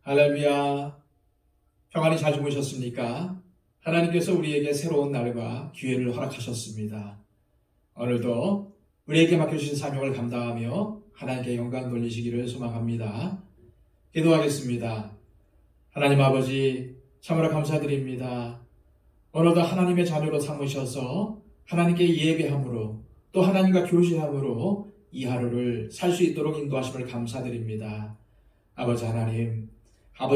할렐루야. 평안히 잘 주무셨습니까? 하나님께서 우리에게 새로운 날과 기회를 허락하셨습니다. 오늘도 우리에게 맡겨주신 사명을 감당하며 하나님께 영광 돌리시기를 소망합니다. 기도하겠습니다. 하나님 아버지, 참으로 감사드립니다. 오늘도 하나님의 자녀로 삼으셔서 하나님께 예배함으로 또 하나님과 교제함으로 이 하루를 살 수 있도록 인도하심을 감사드립니다. 아버지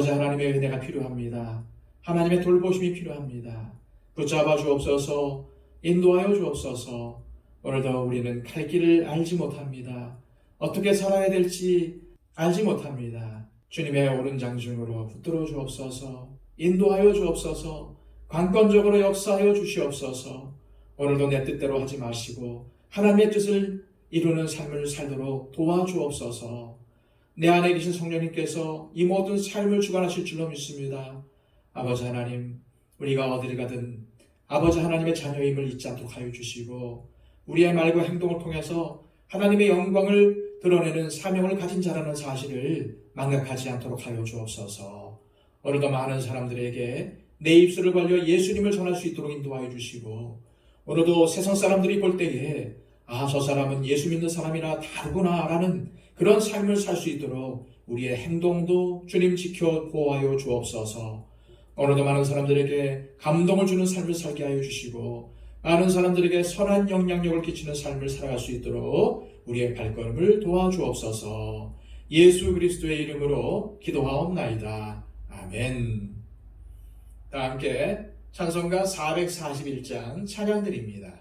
하나님의 은혜가 필요합니다. 하나님의 돌보심이 필요합니다. 붙잡아 주옵소서, 인도하여 주옵소서. 오늘도 우리는 갈 길을 알지 못합니다. 어떻게 살아야 될지 알지 못합니다. 주님의 오른 장중으로 붙들어 주옵소서, 인도하여 주옵소서, 관건적으로 역사하여 주시옵소서. 오늘도 내 뜻대로 하지 마시고 하나님의 뜻을 이루는 삶을 살도록 도와주옵소서. 내 안에 계신 성령님께서 이 모든 삶을 주관하실 줄로 믿습니다. 아버지 하나님, 우리가 어디를 가든 아버지 하나님의 자녀임을 잊지 않도록 하여 주시고 우리의 말과 행동을 통해서 하나님의 영광을 드러내는 사명을 가진 자라는 사실을 망각하지 않도록 하여 주옵소서. 오늘도 많은 사람들에게 내 입술을 벌려 예수님을 전할 수 있도록 인도하여 주시고 오늘도 세상 사람들이 볼 때에 저 사람은 예수 믿는 사람이나 다르구나 라는 그런 삶을 살 수 있도록 우리의 행동도 주님 지켜 보호하여 주옵소서. 오늘도 많은 사람들에게 감동을 주는 삶을 살게 하여 주시고 많은 사람들에게 선한 영향력을 끼치는 삶을 살아갈 수 있도록 우리의 발걸음을 도와주옵소서. 예수 그리스도의 이름으로 기도하옵나이다. 아멘. 다 함께 찬송가 441장 찬양드립니다.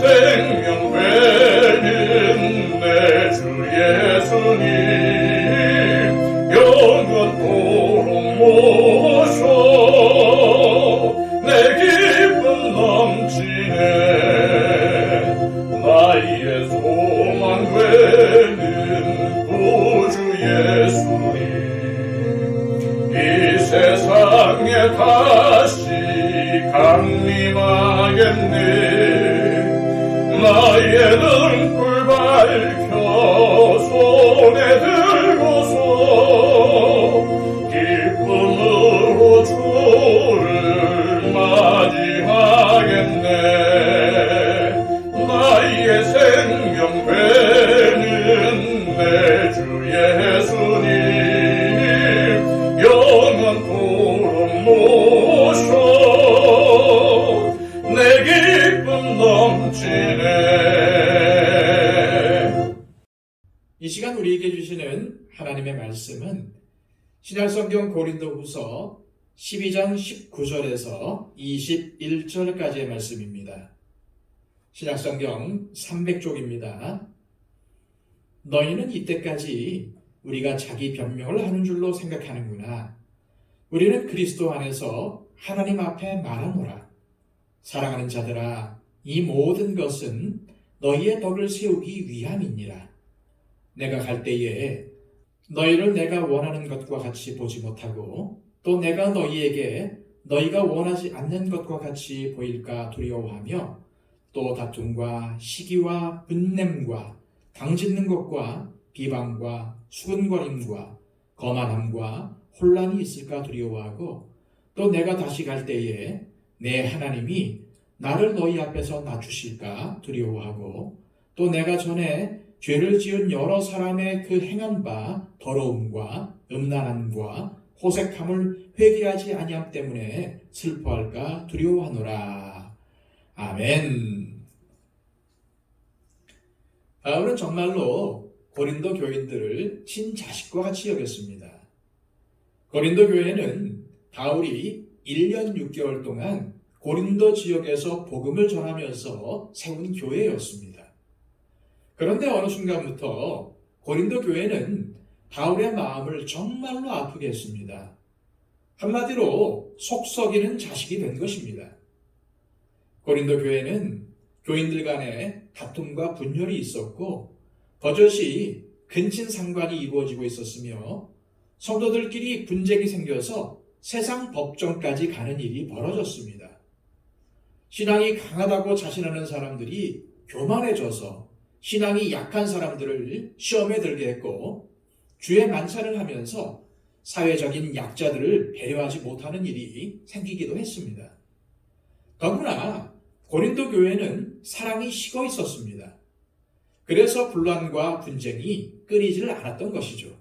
생명 되는 내 주 예수님 영원토록 모셔 다시 강림하겠네. 나의 등불 밝혀 손에 들고서 기쁨으로 주를 맞이하겠네. 나의 생명 되는 내 주 예수님 영원토록 모셔 내 기쁨 넘치네. 이 시간 우리에게 주시는 하나님의 말씀은 신약성경 고린도후서 12장 19절에서 21절까지의 말씀입니다. 신약성경 300쪽입니다. 너희는 이때까지 우리가 자기 변명을 하는 줄로 생각하는구나. 우리는 그리스도 안에서 하나님 앞에 말하노라. 사랑하는 자들아, 이 모든 것은 너희의 덕을 세우기 위함이니라. 내가 갈 때에 너희를 내가 원하는 것과 같이 보지 못하고 또 내가 너희에게 너희가 원하지 않는 것과 같이 보일까 두려워하며 또 다툼과 시기와 분냄과 당짓는 것과 비방과 수근거림과 거만함과 혼란이 있을까 두려워하고 또 내가 다시 갈 때에 내 하나님이 나를 너희 앞에서 낮추실까 두려워하고 또 내가 전에 죄를 지은 여러 사람의 그 행한 바 더러움과 음란함과 호색함을 회개하지 아니함 때문에 슬퍼할까 두려워하노라. 아멘. 바울은 정말로 고린도 교인들을 친자식과 같이 여겼습니다. 고린도 교회는 바울이 1년 6개월 동안 고린도 지역에서 복음을 전하면서 세운 교회였습니다. 그런데 어느 순간부터 고린도 교회는 바울의 마음을 정말로 아프게 했습니다. 한마디로 속 썩이는 자식이 된 것입니다. 고린도 교회는 교인들 간에 다툼과 분열이 있었고 버젓이 근친상간이 이루어지고 있었으며 성도들끼리 분쟁이 생겨서 세상 법정까지 가는 일이 벌어졌습니다. 신앙이 강하다고 자신하는 사람들이 교만해져서 신앙이 약한 사람들을 시험에 들게 했고 주의 만찬을 하면서 사회적인 약자들을 배려하지 못하는 일이 생기기도 했습니다. 더구나 고린도 교회는 사랑이 식어 있었습니다. 그래서 분란과 분쟁이 끊이질 않았던 것이죠.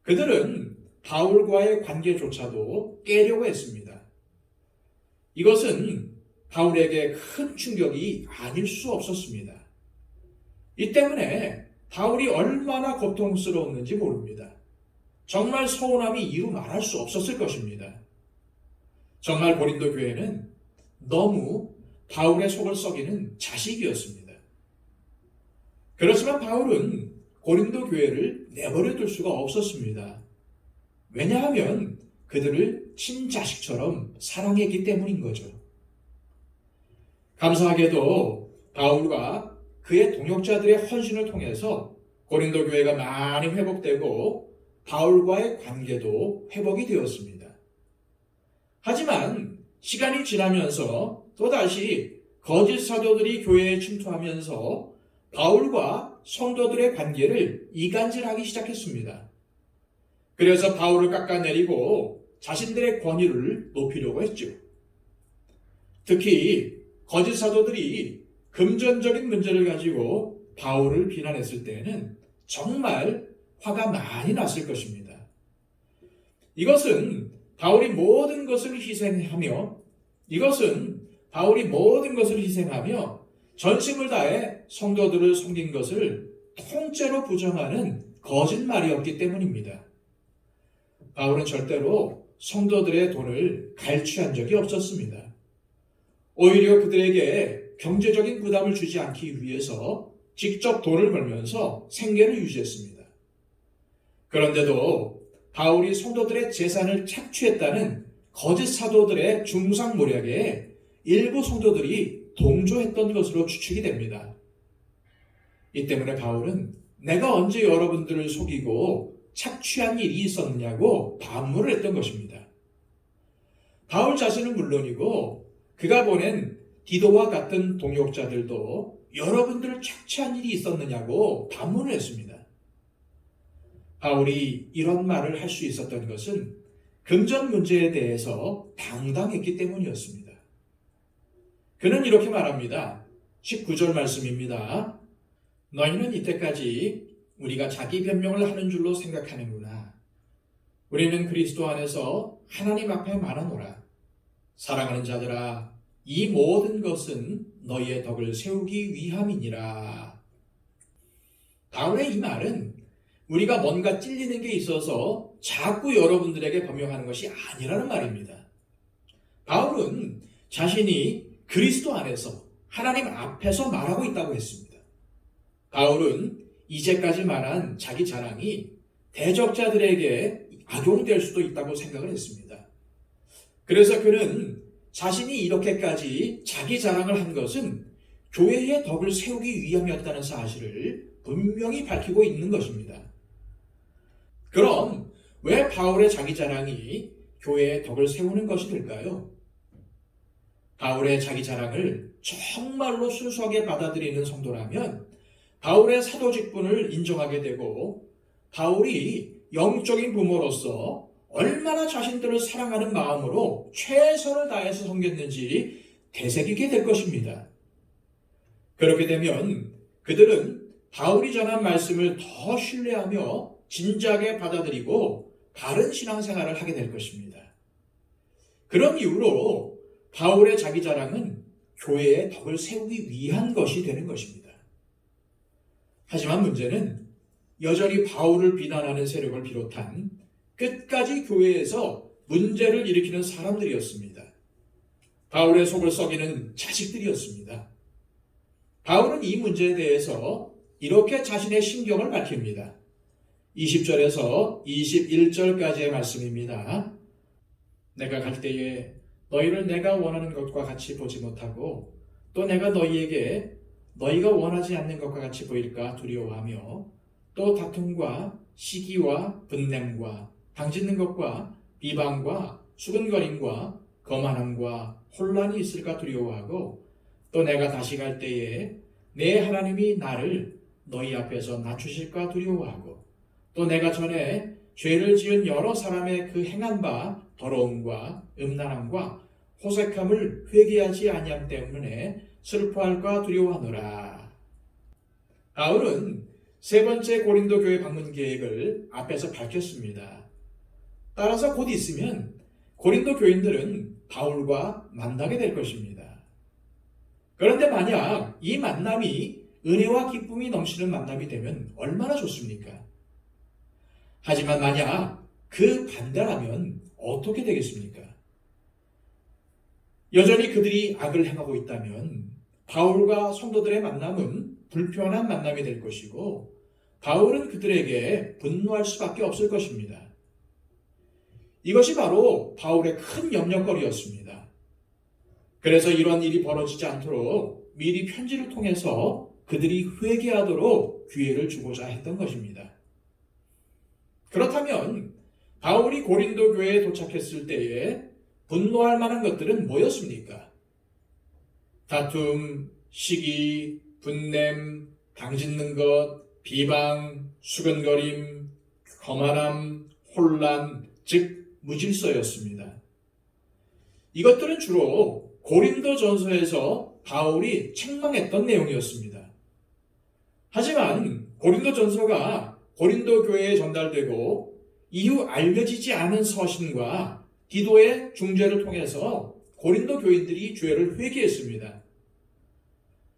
그들은 바울과의 관계조차도 깨려고 했습니다. 이것은 바울에게 큰 충격이 아닐 수 없었습니다. 이 때문에 바울이 얼마나 고통스러웠는지 모릅니다. 정말 서운함이 이루 말할 수 없었을 것입니다. 정말 고린도 교회는 너무 바울의 속을 썩이는 자식이었습니다. 그렇지만 바울은 고린도 교회를 내버려 둘 수가 없었습니다. 왜냐하면 그들을 친자식처럼 사랑했기 때문인 거죠. 감사하게도 바울과 그의 동역자들의 헌신을 통해서 고린도 교회가 많이 회복되고 바울과의 관계도 회복이 되었습니다. 하지만 시간이 지나면서 또다시 거짓 사도들이 교회에 침투하면서 바울과 성도들의 관계를 이간질하기 시작했습니다. 그래서 바울을 깎아내리고 자신들의 권위를 높이려고 했죠. 특히 거짓 사도들이 금전적인 문제를 가지고 바울을 비난했을 때에는 정말 화가 많이 났을 것입니다. 이것은 바울이 모든 것을 희생하며 전심을 다해 성도들을 섬긴 것을 통째로 부정하는 거짓말이었기 때문입니다. 바울은 절대로 성도들의 돈을 갈취한 적이 없었습니다. 오히려 그들에게 경제적인 부담을 주지 않기 위해서 직접 돈을 벌면서 생계를 유지했습니다. 그런데도 바울이 성도들의 재산을 착취했다는 거짓 사도들의 중상모략에 일부 성도들이 동조했던 것으로 추측이 됩니다. 이 때문에 바울은 내가 언제 여러분들을 속이고 착취한 일이 있었느냐고 반문을 했던 것입니다. 바울 자신은 물론이고 그가 보낸 디도와 같은 동역자들도 여러분들 착취한 일이 있었느냐고 반문을 했습니다. 바울이 이런 말을 할 수 있었던 것은 금전 문제에 대해서 당당했기 때문이었습니다. 그는 이렇게 말합니다. 19절 말씀입니다. 너희는 이때까지 우리가 자기 변명을 하는 줄로 생각하는구나. 우리는 그리스도 안에서 하나님 앞에 말하노라. 사랑하는 자들아, 이 모든 것은 너희의 덕을 세우기 위함이니라. 바울의 이 말은 우리가 뭔가 찔리는 게 있어서 자꾸 여러분들에게 변명하는 것이 아니라는 말입니다. 바울은 자신이 그리스도 안에서 하나님 앞에서 말하고 있다고 했습니다. 바울은 이제까지 말한 자기 자랑이 대적자들에게 악용될 수도 있다고 생각을 했습니다. 그래서 그는 자신이 이렇게까지 자기 자랑을 한 것은 교회의 덕을 세우기 위함이었다는 사실을 분명히 밝히고 있는 것입니다. 그럼 왜 바울의 자기 자랑이 교회의 덕을 세우는 것이 될까요? 바울의 자기 자랑을 정말로 순수하게 받아들이는 성도라면 바울의 사도 직분을 인정하게 되고 바울이 영적인 부모로서 얼마나 자신들을 사랑하는 마음으로 최선을 다해서 섬겼는지 되새기게 될 것입니다. 그렇게 되면 그들은 바울이 전한 말씀을 더 신뢰하며 진지하게 받아들이고 바른 신앙생활을 하게 될 것입니다. 그런 이유로 바울의 자기 자랑은 교회의 덕을 세우기 위한 것이 되는 것입니다. 하지만 문제는 여전히 바울을 비난하는 세력을 비롯한 끝까지 교회에서 문제를 일으키는 사람들이었습니다. 바울의 속을 썩이는 자식들이었습니다. 바울은 이 문제에 대해서 이렇게 자신의 심경을 밝힙니다. 20절에서 21절까지의 말씀입니다. 내가 갈 때에 너희를 내가 원하는 것과 같이 보지 못하고 또 내가 너희에게 너희가 원하지 않는 것과 같이 보일까 두려워하며 또 다툼과 시기와 분냄과 당짓는 것과 비방과 수근거림과 거만함과 혼란이 있을까 두려워하고 또 내가 다시 갈 때에 내 하나님이 나를 너희 앞에서 낮추실까 두려워하고 또 내가 전에 죄를 지은 여러 사람의 그 행한 바 더러움과 음란함과 호색함을 회개하지 아니함 때문에 슬퍼할까 두려워하노라. 바울은 세 번째 고린도 교회 방문 계획을 앞에서 밝혔습니다. 따라서 곧 있으면 고린도 교인들은 바울과 만나게 될 것입니다. 그런데 만약 이 만남이 은혜와 기쁨이 넘치는 만남이 되면 얼마나 좋습니까? 하지만 만약 그 반대라면 어떻게 되겠습니까? 여전히 그들이 악을 행하고 있다면 바울과 성도들의 만남은 불편한 만남이 될 것이고 바울은 그들에게 분노할 수밖에 없을 것입니다. 이것이 바로 바울의 큰 염려거리였습니다. 그래서 이런 일이 벌어지지 않도록 미리 편지를 통해서 그들이 회개하도록 기회를 주고자 했던 것입니다. 그렇다면 바울이 고린도 교회에 도착했을 때에 분노할 만한 것들은 뭐였습니까? 다툼, 시기, 분냄, 당짓는 것, 비방, 수근거림, 거만함, 혼란, 즉 무질서였습니다. 이것들은 주로 고린도전서에서 바울이 책망했던 내용이었습니다. 하지만 고린도전서가 고린도 교회에 전달되고 이후 알려지지 않은 서신과 디도의 중재를 통해서 고린도 교인들이 죄를 회개했습니다.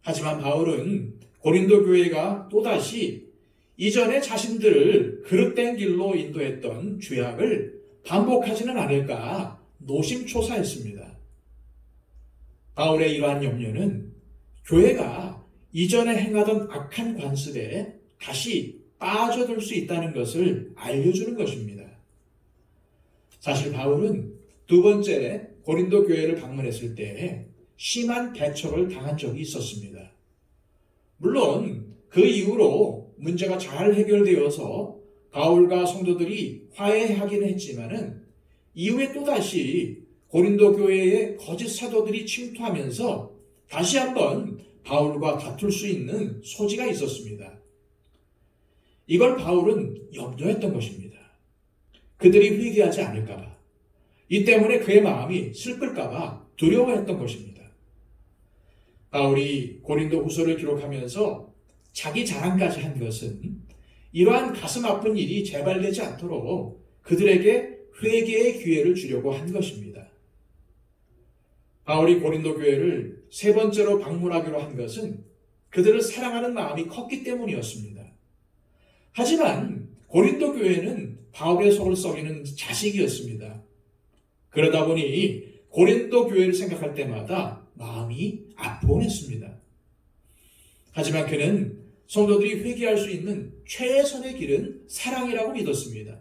하지만 바울은 고린도 교회가 또다시 이전에 자신들을 그릇된 길로 인도했던 죄악을 반복하지는 않을까 노심초사했습니다. 바울의 이러한 염려는 교회가 이전에 행하던 악한 관습에 다시 빠져들 수 있다는 것을 알려주는 것입니다. 사실 바울은 두 번째 고린도 교회를 방문했을 때 심한 대처를 당한 적이 있었습니다. 물론 그 이후로 문제가 잘 해결되어서 바울과 성도들이 화해하기는 했지만은 이후에 또다시 고린도 교회에 거짓 사도들이 침투하면서 다시 한번 바울과 다툴 수 있는 소지가 있었습니다. 이걸 바울은 염려했던 것입니다. 그들이 회개하지 않을까봐, 이 때문에 그의 마음이 슬플까봐 두려워했던 것입니다. 바울이 고린도 후서를 기록하면서 자기 자랑까지 한 것은 이러한 가슴 아픈 일이 재발되지 않도록 그들에게 회개의 기회를 주려고 한 것입니다. 바울이 고린도 교회를 세 번째로 방문하기로 한 것은 그들을 사랑하는 마음이 컸기 때문이었습니다. 하지만 고린도 교회는 바울의 속을 썩이는 자식이었습니다. 그러다 보니 고린도 교회를 생각할 때마다 마음이 아프곤 했습니다. 하지만 그는 성도들이 회개할 수 있는 최선의 길은 사랑이라고 믿었습니다.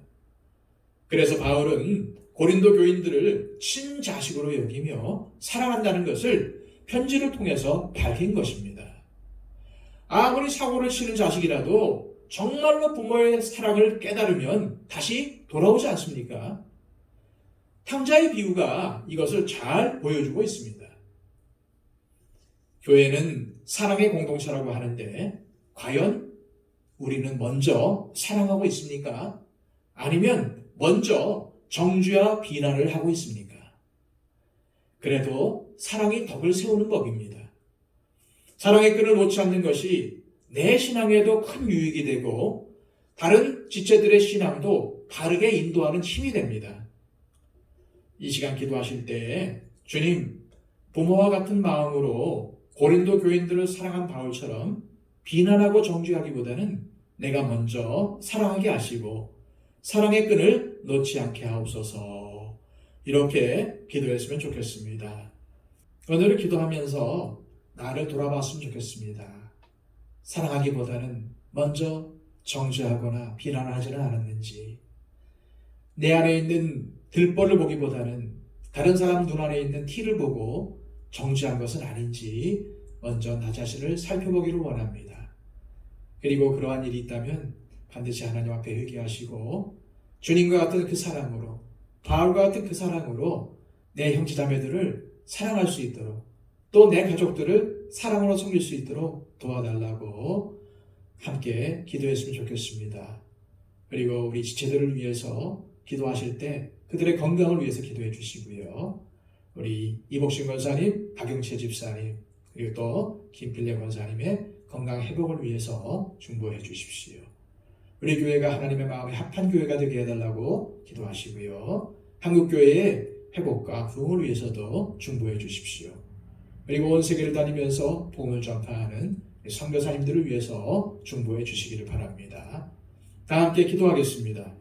그래서 바울은 고린도 교인들을 친자식으로 여기며 사랑한다는 것을 편지를 통해서 밝힌 것입니다. 아무리 사고를 치는 자식이라도 정말로 부모의 사랑을 깨달으면 다시 돌아오지 않습니까? 탕자의 비유가 이것을 잘 보여주고 있습니다. 교회는 사랑의 공동체라고 하는데 과연 우리는 먼저 사랑하고 있습니까? 아니면 먼저 정죄와 비난을 하고 있습니까? 그래도 사랑이 덕을 세우는 법입니다. 사랑의 끈을 놓지 않는 것이 내 신앙에도 큰 유익이 되고 다른 지체들의 신앙도 바르게 인도하는 힘이 됩니다. 이 시간 기도하실 때 주님, 부모와 같은 마음으로 고린도 교인들을 사랑한 바울처럼 비난하고 정죄하기보다는 내가 먼저 사랑하게 하시고 사랑의 끈을 놓지 않게 하옵소서. 이렇게 기도했으면 좋겠습니다. 오늘을 기도하면서 나를 돌아봤으면 좋겠습니다. 사랑하기보다는 먼저 정죄하거나 비난하지는 않았는지, 내 안에 있는 들벌을 보기보다는 다른 사람 눈 안에 있는 티를 보고 정죄한 것은 아닌지 먼저 나 자신을 살펴보기를 원합니다. 그리고 그러한 일이 있다면 반드시 하나님 앞에 회개하시고 주님과 같은 그 사랑으로, 바울과 같은 그 사랑으로 내 형제자매들을 사랑할 수 있도록, 또 내 가족들을 사랑으로 섬길 수 있도록 도와달라고 함께 기도했으면 좋겠습니다. 그리고 우리 지체들을 위해서 기도하실 때 그들의 건강을 위해서 기도해 주시고요. 우리 이복신 권사님, 박영채 집사님, 그리고 또 김필래 권사님의 건강 회복을 위해서 중보해 주십시오. 우리 교회가 하나님의 마음에 합한 교회가 되게 해달라고 기도하시고요. 한국교회의 회복과 부흥을 위해서도 중보해 주십시오. 그리고 온 세계를 다니면서 복음을 전파하는 선교사님들을 위해서 중보해 주시기를 바랍니다. 다 함께 기도하겠습니다.